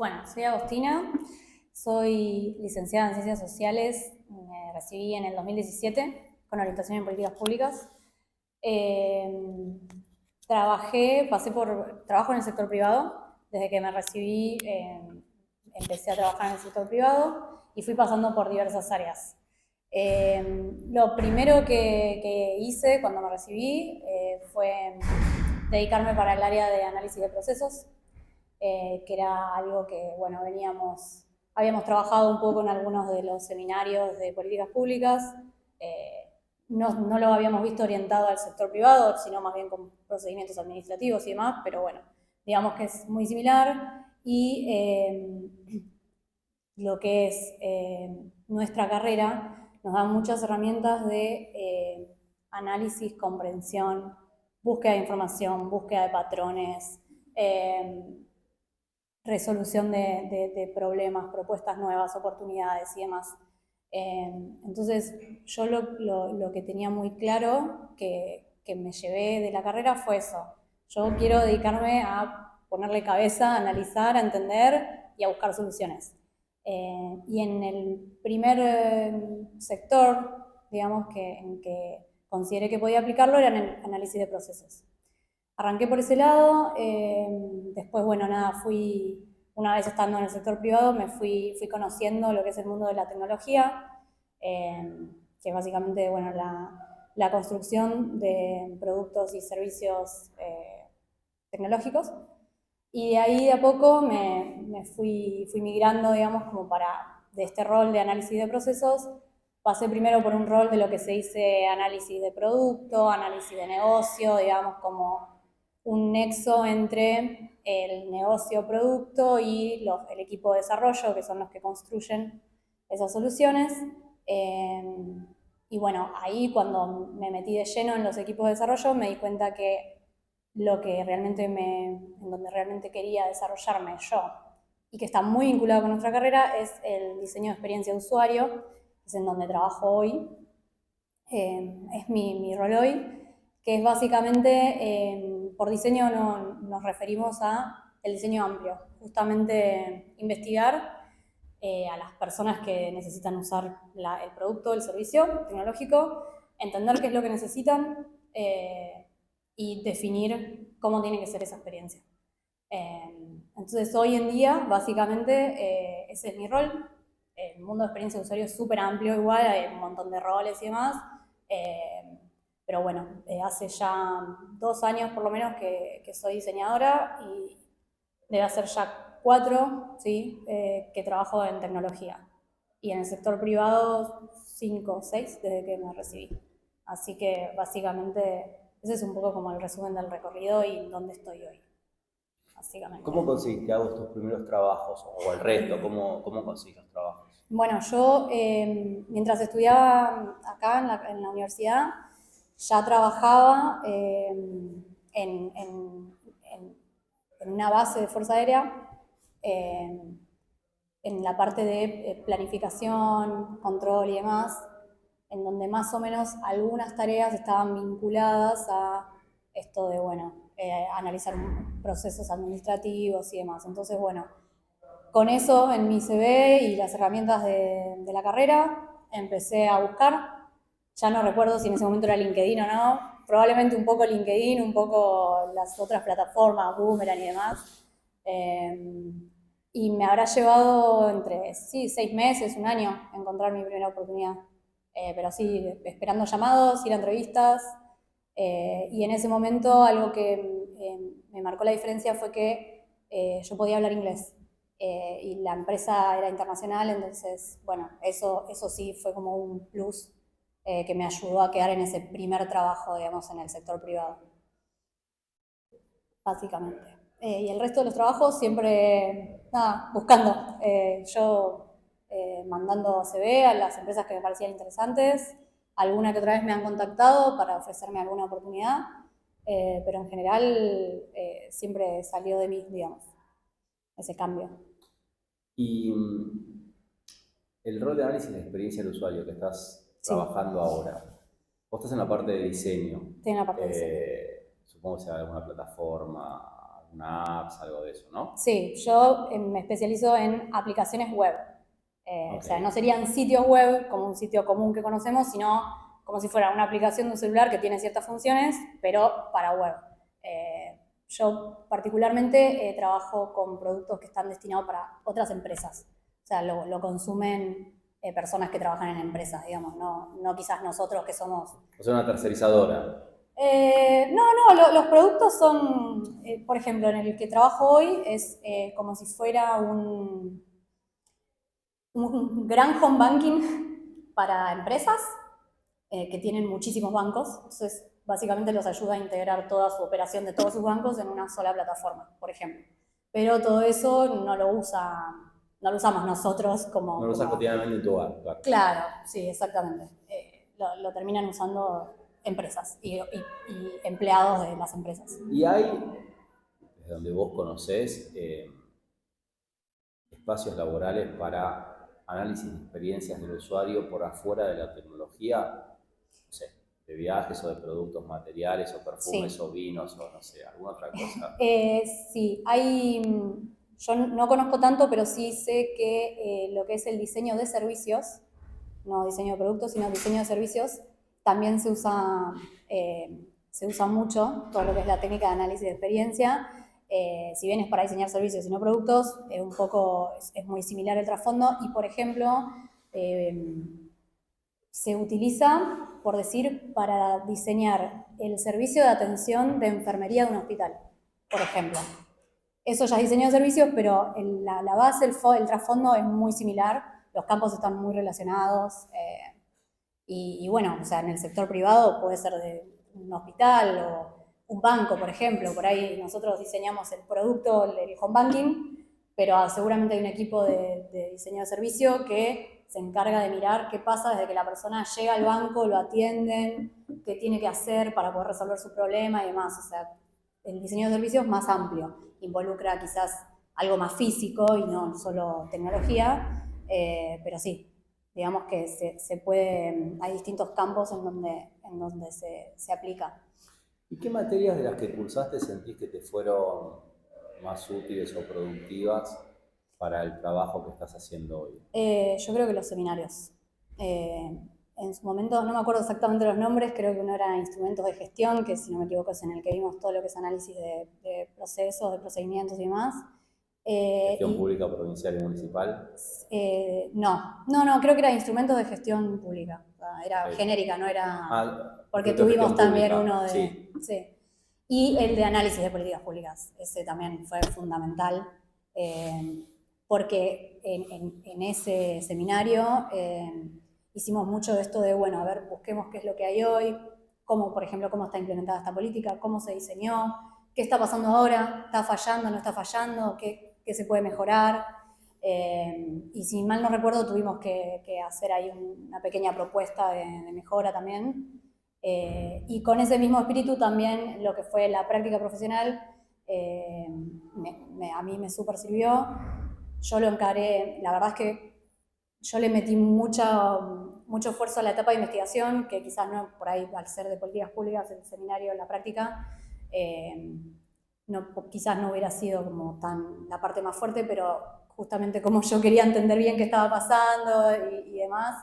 Bueno, soy Agostina, soy licenciada en Ciencias Sociales, me recibí en el 2017 con orientación en Políticas Públicas. Eh, trabajo en el sector privado, desde que me recibí empecé a trabajar en el sector privado y fui pasando por diversas áreas. Lo primero que hice cuando me recibí fue dedicarme para el área de análisis de procesos, que era algo que, bueno, habíamos trabajado un poco en algunos de los seminarios de políticas públicas. No lo habíamos visto orientado al sector privado, sino más bien con procedimientos administrativos y demás, pero bueno, digamos que es muy similar. Y lo que es nuestra carrera nos da muchas herramientas de análisis, comprensión, búsqueda de información, búsqueda de patrones, resolución de problemas, propuestas nuevas, oportunidades y demás. Entonces, yo lo que tenía muy claro que me llevé de la carrera fue eso. Yo quiero dedicarme a ponerle cabeza, a analizar, a entender y a buscar soluciones. Y en el primer sector, digamos, en que consideré que podía aplicarlo era en el análisis de procesos. Arranqué por ese lado, después, bueno, nada, una vez estando en el sector privado, fui conociendo lo que es el mundo de la tecnología, que es básicamente, bueno, la construcción de productos y servicios tecnológicos. Y de ahí de a poco me fui migrando, digamos, de este rol de análisis de procesos. Pasé primero por un rol de lo que se dice análisis de producto, análisis de negocio, digamos, como un nexo entre el negocio-producto y el equipo de desarrollo, que son los que construyen esas soluciones. Y bueno, ahí cuando me metí de lleno en los equipos de desarrollo me di cuenta que en donde realmente quería desarrollarme yo y que está muy vinculado con nuestra carrera es el diseño de experiencia de usuario, es en donde trabajo hoy. Es mi rol hoy, que es básicamente, por diseño nos referimos a el diseño amplio, justamente investigar a las personas que necesitan usar el producto, el servicio tecnológico, entender qué es lo que necesitan y definir cómo tiene que ser esa experiencia. Entonces, hoy en día, básicamente, ese es mi rol. El mundo de experiencia de usuario es súper amplio igual, hay un montón de roles y demás. Pero bueno, hace ya 2 años por lo menos que soy diseñadora y debe hacer ya 4, ¿sí? Que trabajo en tecnología. Y en el sector privado 5 o 6 desde que me recibí. Así que básicamente ese es un poco como el resumen del recorrido y dónde estoy hoy, básicamente. ¿Cómo conseguiste, Agus, tus primeros trabajos o el resto? ¿Cómo conseguís los trabajos? Bueno, yo mientras estudiaba acá en la universidad, ya trabajaba en una base de Fuerza Aérea, eh, en la parte de planificación, control y demás, en donde más o menos algunas tareas estaban vinculadas a esto de, bueno, analizar procesos administrativos y demás. Entonces, bueno, con eso en mi CV y las herramientas de la carrera empecé a buscar. Ya no recuerdo si en ese momento era LinkedIn o no. Probablemente un poco LinkedIn, un poco las otras plataformas, Boomerang y demás. Eh, y me habrá llevado entre, sí, 6 meses, un año, encontrar mi primera oportunidad. Pero sí, esperando llamados, ir a entrevistas. Y en ese momento algo que me marcó la diferencia fue que yo podía hablar inglés. Y la empresa era internacional, entonces, bueno, eso sí fue como un plus que me ayudó a quedar en ese primer trabajo, digamos, en el sector privado, básicamente. Y el resto de los trabajos siempre, nada, buscando. Yo mandando CV a las empresas que me parecían interesantes, alguna que otra vez me han contactado para ofrecerme alguna oportunidad, pero en general siempre salió de mí, digamos, ese cambio. Y el rol de análisis de experiencia del usuario que estás Sí, trabajando ahora, vos estás en la parte de diseño. estoy en la parte de diseño. Supongo que sea alguna plataforma, una apps, algo de eso, ¿no? Sí, yo me especializo en aplicaciones web. Okay. O sea, no serían sitios web como un sitio común que conocemos, sino como si fuera una aplicación de un celular que tiene ciertas funciones, pero para web. Yo particularmente trabajo con productos que están destinados para otras empresas. O sea, lo consumen personas que trabajan en empresas, digamos, no quizás nosotros que somos... O sea, una tercerizadora. Los productos son, por ejemplo, en el que trabajo hoy es como si fuera un gran home banking para empresas que tienen muchísimos bancos. Entonces, básicamente los ayuda a integrar toda su operación de todos sus bancos en una sola plataforma, por ejemplo. Pero todo eso no lo usamos nosotros como... No lo usas cotidianamente en tu hogar, claro. Claro, sí, exactamente. Lo terminan usando empresas y empleados de las empresas. Y hay, desde donde vos conocés, espacios laborales para análisis de experiencias del usuario por afuera de la tecnología, no sé, de viajes o de productos materiales o perfumes Sí. o vinos o no sé, alguna otra cosa. Sí, yo no conozco tanto, pero sí sé que lo que es el diseño de servicios, no diseño de productos, sino diseño de servicios, también se usa mucho, todo lo que es la técnica de análisis de experiencia. Si bien es para diseñar servicios y no productos, es muy similar el trasfondo y, por ejemplo, se utiliza, por decir, para diseñar el servicio de atención de enfermería de un hospital, por ejemplo. Eso ya es diseño de servicios, pero la base, el trasfondo es muy similar, los campos están muy relacionados y bueno, o sea, en el sector privado puede ser de un hospital o un banco, por ejemplo, por ahí nosotros diseñamos el producto, el home banking, pero seguramente hay un equipo de diseño de servicio que se encarga de mirar qué pasa desde que la persona llega al banco, lo atienden, qué tiene que hacer para poder resolver su problema y demás. O sea, el diseño de servicios es más amplio, involucra quizás algo más físico y no solo tecnología, pero sí, digamos que se puede, hay distintos campos en donde se aplica. ¿Y qué materias de las que cursaste sentís que te fueron más útiles o productivas para el trabajo que estás haciendo hoy? Yo creo que los seminarios. En su momento, no me acuerdo exactamente los nombres, creo que uno era instrumentos de gestión, que si no me equivoco es en el que vimos todo lo que es análisis de procesos, de procedimientos y demás. ¿Gestión pública, provincial y municipal? No, creo que era instrumentos de gestión pública. Era genérica, no era... porque tuvimos también uno de... Sí. Sí. Y el de análisis de políticas públicas. Ese también fue fundamental. Porque en ese seminario hicimos mucho de esto de, bueno, a ver, busquemos qué es lo que hay hoy, cómo, por ejemplo, cómo está implementada esta política, cómo se diseñó, qué está pasando ahora, está fallando, no está fallando, qué se puede mejorar. Y si mal no recuerdo, tuvimos que hacer ahí una pequeña propuesta de mejora también. Y con ese mismo espíritu también lo que fue la práctica profesional a mí me súper sirvió. Yo lo encaré, la verdad es que yo le metí mucho esfuerzo a la etapa de investigación, que quizás no, por ahí al ser de políticas públicas, el seminario, la práctica, quizás no hubiera sido como tan la parte más fuerte, pero justamente como yo quería entender bien qué estaba pasando y demás,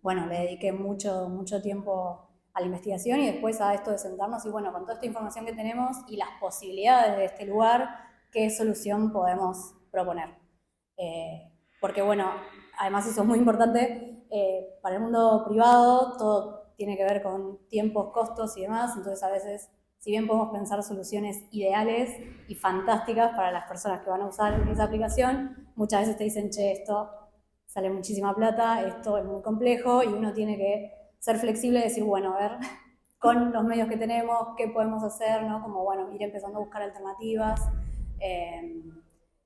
bueno, le dediqué mucho tiempo a la investigación y después a esto de sentarnos y bueno, con toda esta información que tenemos y las posibilidades de este lugar, qué solución podemos proponer. Porque bueno, además eso es muy importante, para el mundo privado todo tiene que ver con tiempos, costos y demás, entonces a veces, si bien podemos pensar soluciones ideales y fantásticas para las personas que van a usar esa aplicación, muchas veces te dicen, che, esto sale muchísima plata, esto es muy complejo y uno tiene que ser flexible y decir, bueno, a ver, con los medios que tenemos, qué podemos hacer, ¿no? Como, bueno, ir empezando a buscar alternativas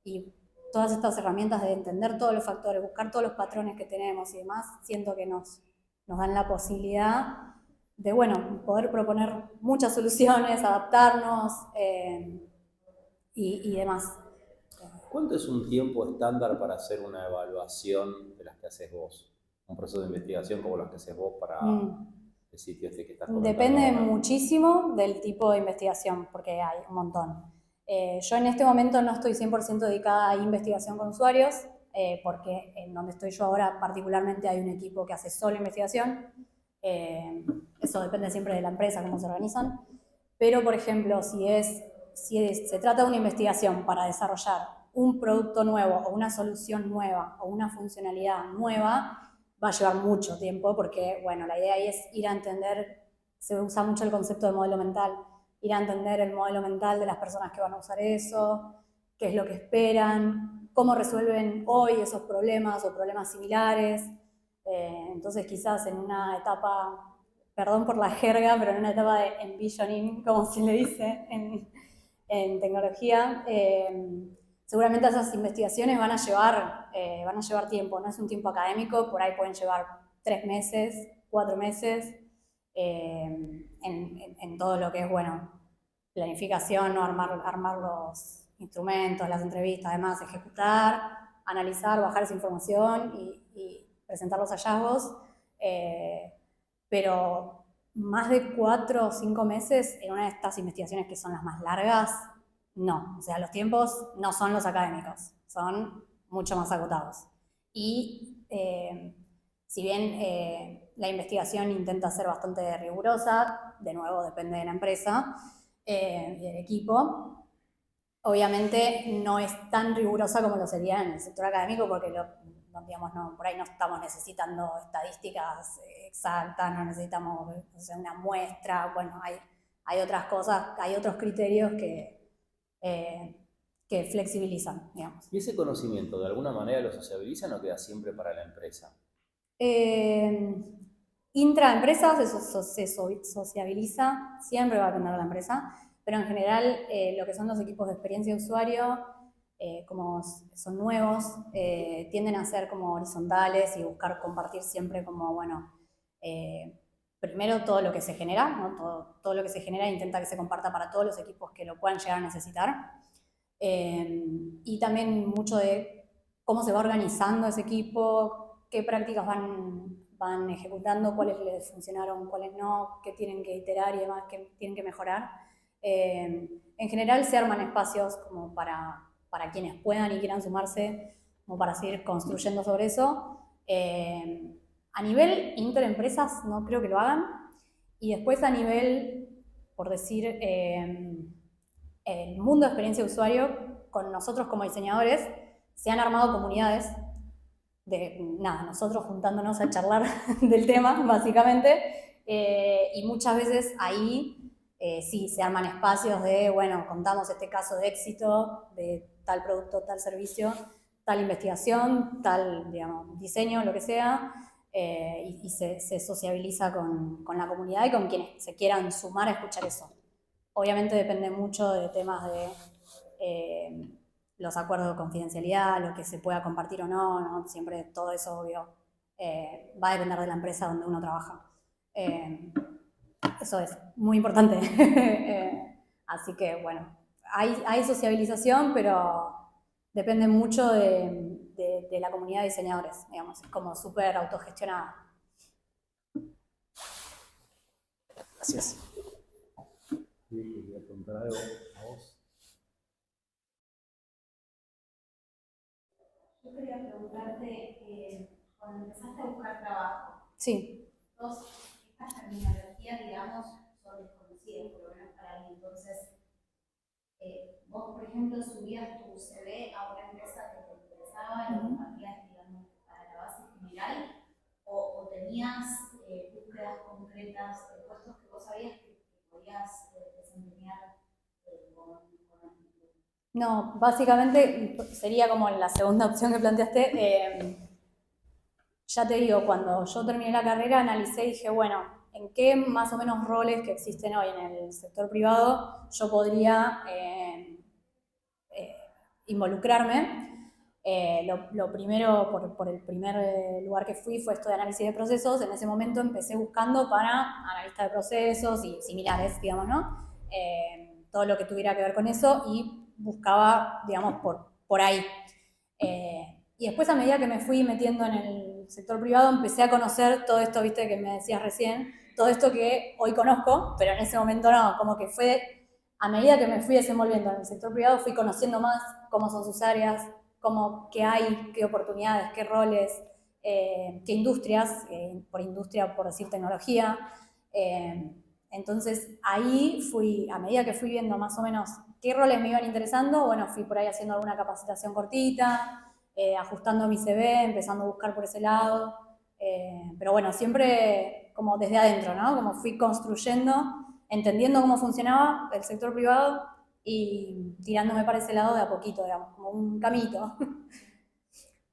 y todas estas herramientas de entender todos los factores, buscar todos los patrones que tenemos y demás, siento que nos dan la posibilidad de, bueno, poder proponer muchas soluciones, adaptarnos y demás. ¿Cuánto es un tiempo estándar para hacer una evaluación de las que haces vos? Un proceso de investigación como los que haces vos para el sitio este que estás comentando Depende ahora? muchísimo del tipo de investigación, porque hay un montón. Yo en este momento no estoy 100% dedicada a investigación con usuarios, porque en donde estoy yo ahora particularmente hay un equipo que hace solo investigación. Eso depende siempre de la empresa, cómo se organizan. Pero, por ejemplo, si se trata de una investigación para desarrollar un producto nuevo o una solución nueva o una funcionalidad nueva, va a llevar mucho tiempo porque, bueno, la idea ahí es ir a entender, se usa mucho el concepto de modelo mental, ir a entender el modelo mental de las personas que van a usar eso, qué es lo que esperan, cómo resuelven hoy esos problemas o problemas similares. Entonces quizás en una etapa, perdón por la jerga, pero en una etapa de envisioning, como se le dice en tecnología, seguramente esas investigaciones van a llevar tiempo, no es un tiempo académico, por ahí pueden llevar 3 meses, 4 meses, en todo lo que es, bueno, planificación, ¿no? armar los instrumentos, las entrevistas, además ejecutar, analizar, bajar esa información y presentar los hallazgos, pero más de 4 o 5 meses en una de estas investigaciones que son las más largas, no. O sea, los tiempos no son los académicos, son mucho más acotados. Y si bien la investigación intenta ser bastante rigurosa, de nuevo depende de la empresa y del equipo, obviamente no es tan rigurosa como lo sería en el sector académico porque por ahí no estamos necesitando estadísticas exactas, no necesitamos una muestra, bueno, hay otras cosas, hay otros criterios que flexibilizan, digamos. ¿Y ese conocimiento de alguna manera lo sociabilizan o queda siempre para la empresa? Intraempresa se sociabiliza, siempre va a depender de la empresa, pero en general lo que son los equipos de experiencia de usuario, como son nuevos, tienden a ser como horizontales y buscar compartir siempre como, bueno, primero todo lo que se genera, ¿no? Todo lo que se genera intenta que se comparta para todos los equipos que lo puedan llegar a necesitar. Y también mucho de cómo se va organizando ese equipo, qué prácticas van ejecutando, cuáles les funcionaron, cuáles no, qué tienen que iterar y demás, qué tienen que mejorar. En general se arman espacios como para quienes puedan y quieran sumarse, como para seguir construyendo sobre eso. A nivel interempresas no creo que lo hagan. Y después a nivel, por decir, el mundo de experiencia de usuario, con nosotros como diseñadores, se han armado comunidades de, nada, nosotros juntándonos a charlar del tema, básicamente, y muchas veces ahí sí se arman espacios de, bueno, contamos este caso de éxito de tal producto, tal servicio, tal investigación, tal, digamos, diseño, lo que sea, y se sociabiliza con la comunidad y con quienes se quieran sumar a escuchar eso. Obviamente depende mucho de temas de los acuerdos de confidencialidad, lo que se pueda compartir o no, ¿no? Siempre todo eso, obvio, va a depender de la empresa donde uno trabaja. Eso es muy importante. Así que, bueno, hay sociabilización, pero depende mucho de la comunidad de diseñadores, digamos, es como súper autogestionada. Gracias. Sí, quería preguntar algo a vos. Yo quería preguntarte, cuando empezaste a buscar trabajo, sí. Estas terminologías, digamos, son desconocidas, por lo menos para mí. Entonces, vos, por ejemplo, subías tu CV a una empresa que te interesaba y lo compartías, digamos, para la base general, o tenías búsquedas concretas de puestos que vos sabías que podías desempeñar con actitud. No, básicamente sería como la segunda opción que planteaste. Ya te digo, cuando yo terminé la carrera analicé y dije, bueno, ¿en qué más o menos roles que existen hoy en el sector privado yo podría involucrarme? Lo primero, por el primer lugar que fui, fue esto de análisis de procesos. En ese momento empecé buscando para analista de procesos y similares, digamos, ¿no? Todo lo que tuviera que ver con eso y buscaba, digamos, por ahí. Y después, a medida que me fui metiendo en el sector privado, empecé a conocer todo esto, viste, que me decías recién, todo esto que hoy conozco, pero en ese momento no, como que fue, a medida que me fui desenvolviendo en el sector privado, fui conociendo más cómo son sus áreas, qué hay, qué oportunidades, qué roles, qué industrias, por industria, por decir tecnología. Entonces ahí fui, a medida que fui viendo más o menos qué roles me iban interesando, bueno, fui por ahí haciendo alguna capacitación cortita, ajustando mi CV, empezando a buscar por ese lado. Pero bueno, siempre como desde adentro, ¿no? Como fui construyendo, entendiendo cómo funcionaba el sector privado y tirándome para ese lado de a poquito, digamos, como un camito.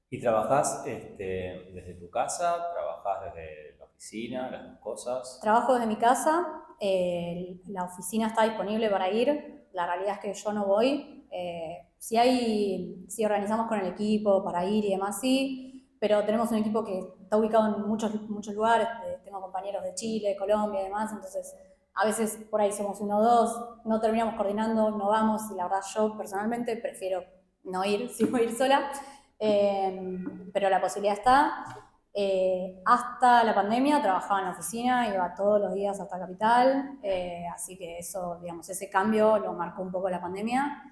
¿Y trabajás desde tu casa? ¿Trabajás desde la oficina? ¿Las dos cosas? Trabajo desde mi casa, la oficina está disponible para ir, la realidad es que yo no voy. Si organizamos con el equipo para ir y demás, sí, pero tenemos un equipo que está ubicado en muchos lugares, tengo compañeros de Chile, Colombia y demás, entonces a veces por ahí somos uno o dos, no terminamos coordinando, no vamos, y la verdad yo personalmente prefiero no ir, si voy a ir sola, pero la posibilidad está. Hasta la pandemia trabajaba en la oficina, iba todos los días hasta Capital, así que eso, digamos, ese cambio lo marcó un poco la pandemia.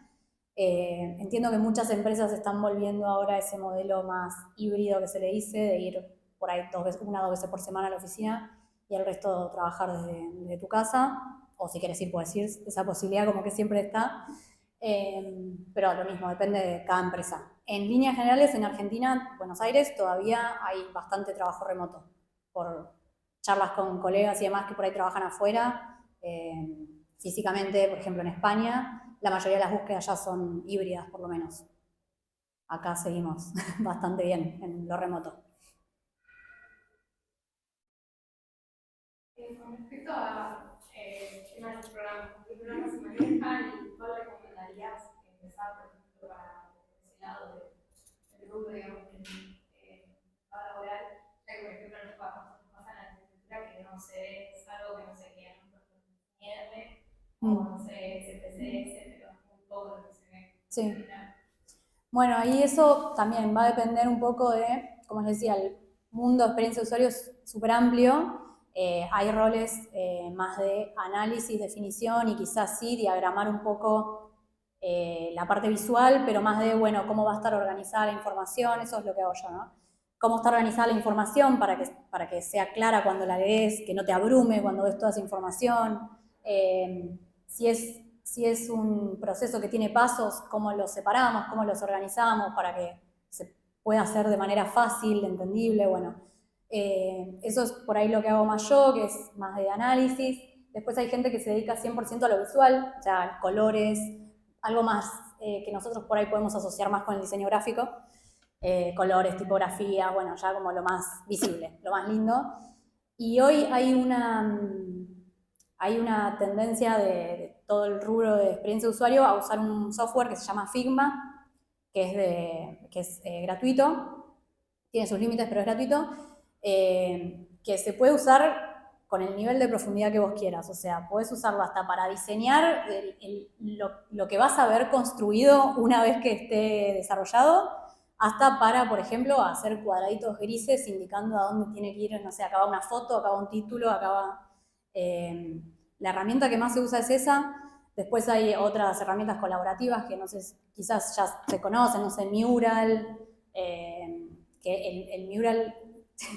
Entiendo que muchas empresas están volviendo ahora a ese modelo más híbrido que se le dice, de ir por ahí una o dos veces por semana a la oficina y el resto trabajar desde tu casa, o si quieres ir, puedes ir, esa posibilidad como que siempre está. Pero lo mismo, depende de cada empresa. En líneas generales, en Argentina, Buenos Aires, todavía hay bastante trabajo remoto, por charlas con colegas y demás que por ahí trabajan afuera. Físicamente, por ejemplo, en España, la mayoría de las búsquedas ya son híbridas, por lo menos. Acá seguimos bastante bien en lo remoto. Con respecto a temas de los programas, ¿qué programas se manejan y cuál recomendarías empezar, por ejemplo, para ese lado del rubro, digamos, laboral? Ya que, por ejemplo, nos pasa en la arquitectura que no se ve, es algo que no se queda en un IR, o no sé, SPSS, pero es muy poco lo que se ve. Sí. Bueno, ahí eso también va a depender un poco de, como les decía, el mundo de experiencia de usuario es súper amplio. Hay roles más de análisis, definición y quizás sí diagramar un poco la parte visual, pero más de, bueno, cómo va a estar organizada la información, eso es lo que hago yo, ¿no? Cómo está organizada la información para que sea clara cuando la lees, que no te abrume cuando ves toda esa información. Si es un proceso que tiene pasos, cómo los separamos, cómo los organizamos para que se pueda hacer de manera fácil, entendible, bueno. Eso es por ahí lo que hago más yo, que es más de análisis. Después hay gente que se dedica 100% a lo visual, o sea, colores, algo más que nosotros por ahí podemos asociar más con el diseño gráfico. Colores, tipografía, bueno, ya como lo más visible, lo más lindo. Y hoy hay una tendencia de todo el rubro de experiencia de usuario a usar un software que se llama Figma, que es gratuito, tiene sus límites, pero es gratuito, que se puede usar con el nivel de profundidad que vos quieras. O sea, podés usarlo hasta para diseñar lo que vas a ver construido una vez que esté desarrollado, hasta para, por ejemplo, hacer cuadraditos grises indicando a dónde tiene que ir, no sé, acá va una foto, acá va un título, acá va... la herramienta que más se usa es esa. Después hay otras herramientas colaborativas que no sé, quizás ya se conocen, no sé, Mural, que el Mural,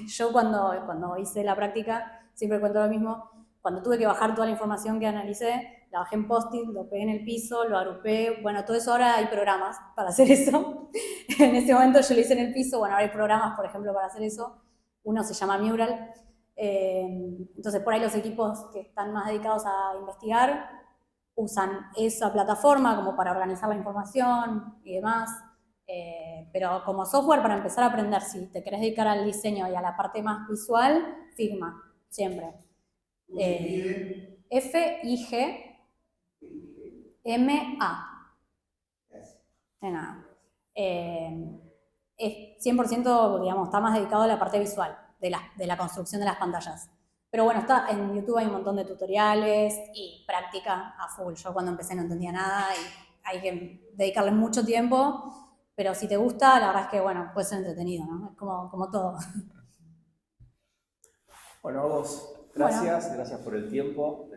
yo cuando hice la práctica, siempre cuento lo mismo, cuando tuve que bajar toda la información que analicé, la bajé en Post-it, lo pegué en el piso, lo agrupé, bueno, todo eso ahora hay programas para hacer eso. En ese momento yo lo hice en el piso, bueno, ahora hay programas, por ejemplo, para hacer eso. Uno se llama Mural. Entonces, por ahí los equipos que están más dedicados a investigar usan esa plataforma como para organizar la información y demás. Pero como software para empezar a aprender, si te querés dedicar al diseño y a la parte más visual, Figma, siempre. Figma. De nada. Es 100%, digamos, está más dedicado a la parte visual de la construcción de las pantallas. Pero bueno, en YouTube hay un montón de tutoriales y práctica a full. Yo cuando empecé no entendía nada y hay que dedicarle mucho tiempo, pero si te gusta, la verdad es que, bueno, puede ser entretenido, ¿no? Es como todo. Bueno, vos Gracias por el tiempo.